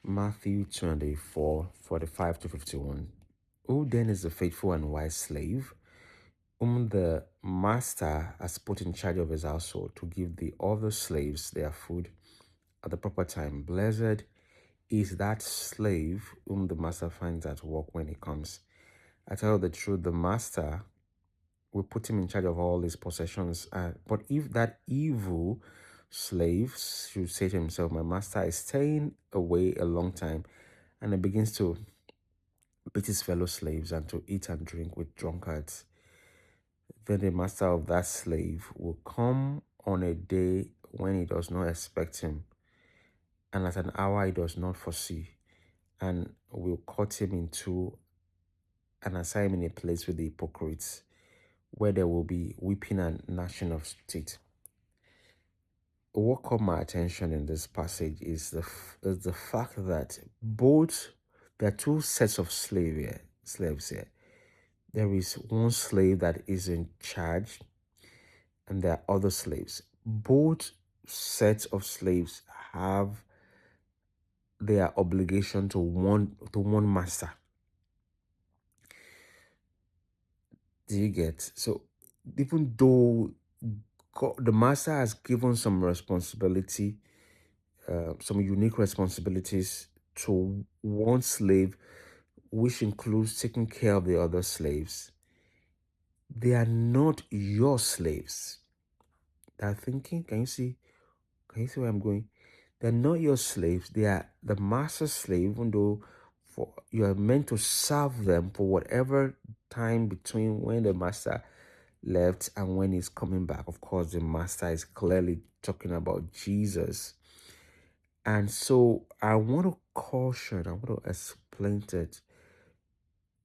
Matthew 24:45 to 51. Who then is the faithful and wise slave, whom the master has put in charge of his household to give the other slaves their food at the proper time? Blessed is that slave whom the master finds at work when he comes. I tell you the truth, the master will put him in charge of all his possessions. But if that evil slave should say to himself, my master is staying away a long time, and he begins to beat his fellow slaves and to eat and drink with drunkards, then the master of that slave will come on a day when he does not expect him, and at an hour he does not foresee, and will cut him in two and assign him in a place with the hypocrites, where there will be weeping and gnashing of teeth. What caught my attention in this passage is the fact that there are two sets of slaves here. There is one slave that is in charge, and there are other slaves. Both sets of slaves have their obligation to one master. Do you get? So even though the master has given some responsibility, some unique responsibilities to one slave, which includes taking care of the other slaves, they are not your slaves. They're thinking, can you see? Can you see where I'm going? They're not your slaves. They are the master's slave, even though you are meant to serve them for whatever time between when the master left and when he's coming back. Of course, the master is clearly talking about Jesus. And so I want to caution, I want to explain that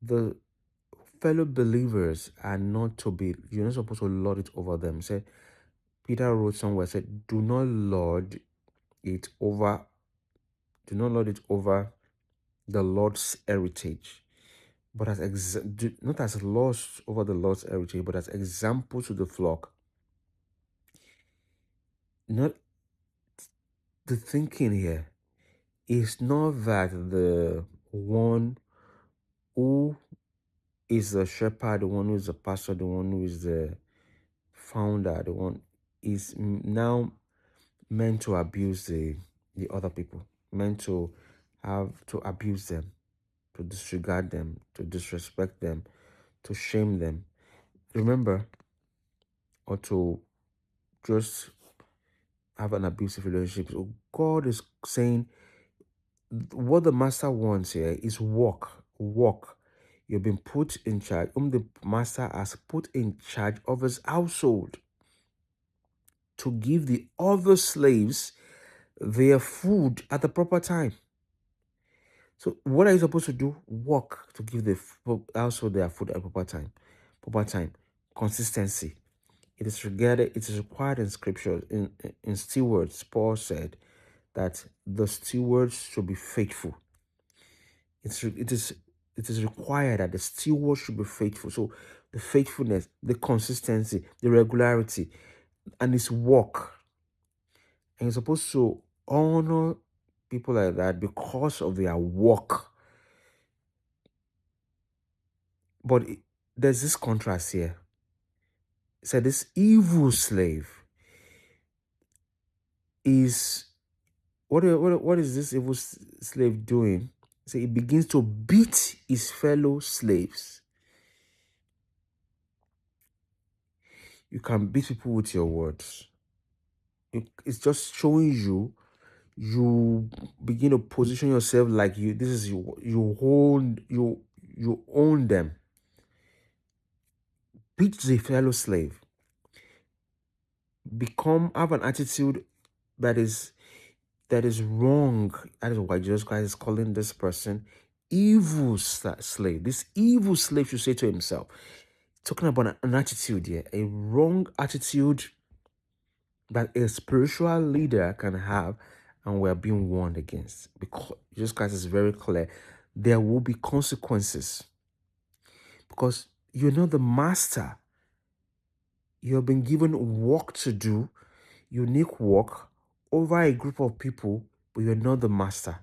the fellow believers are not to be, you're not supposed to lord it over them. Say, Peter wrote somewhere, said, it over, do not lord it over the Lord's heritage, but not as lords over the Lord's heritage, but as example to the flock. Not the thinking here is not that the one who is the shepherd, the one who is the pastor, the one who is the founder, the one is now meant to abuse the other people, meant to abuse them, to disregard them, to disrespect them, to shame them. Remember, or to just have an abusive relationship. So God is saying what the master wants here is walk. You've been put in charge, whom the master has put in charge of his household, to give the other slaves their food at the proper time. So what are you supposed to do? Work to give the household their food at the proper time. Proper time. Consistency. It is required in scripture. In stewards, Paul said that the stewards should be faithful. It is required that the steward should be faithful. So the faithfulness, the consistency, the regularity, and it's work. And you're supposed to honor people like that because of their work. But there's this contrast here. It said this evil slave is what is this evil slave doing? So he begins to beat his fellow slaves. You can beat people with your words. It's just showing you begin to position yourself like you own them. Beat the fellow slave. Have an attitude that is wrong. That is why Jesus Christ is calling this person evil slave. This evil slave should say to himself, talking about an attitude here, a wrong attitude that a spiritual leader can have, and we're being warned against. Because Jesus Christ is very clear, there will be consequences. Because you're not the master. You have been given work to do, unique work, over a group of people, but you're not the master.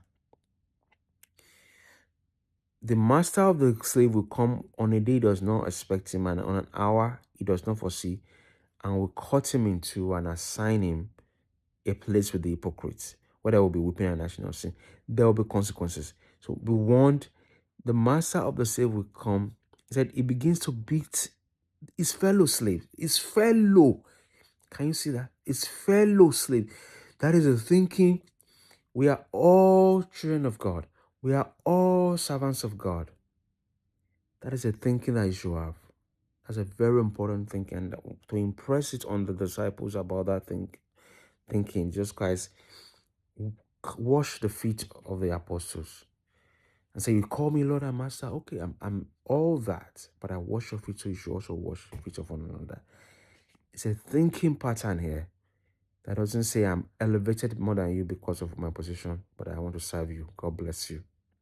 The master of the slave will come on a day he does not expect him, and on an hour he does not foresee, and will cut him in two and assign him a place with the hypocrites, where there will be weeping and gnashing of sin. There will be consequences. So be warned, the master of the slave will come. He said he begins to beat his fellow slave. His fellow. Can you see that? His fellow slave. That is the thinking. We are all children of God. We are all servants of God. That is a thinking that you should have. That's a very important thing, and to impress it on the disciples about that thinking, Jesus Christ wash the feet of the apostles and say, "You call me Lord and Master. Okay, I'm all that, but I wash your feet, so you should also wash the feet of one another." It's a thinking pattern here that doesn't say I'm elevated more than you because of my position, but I want to serve you. God bless you.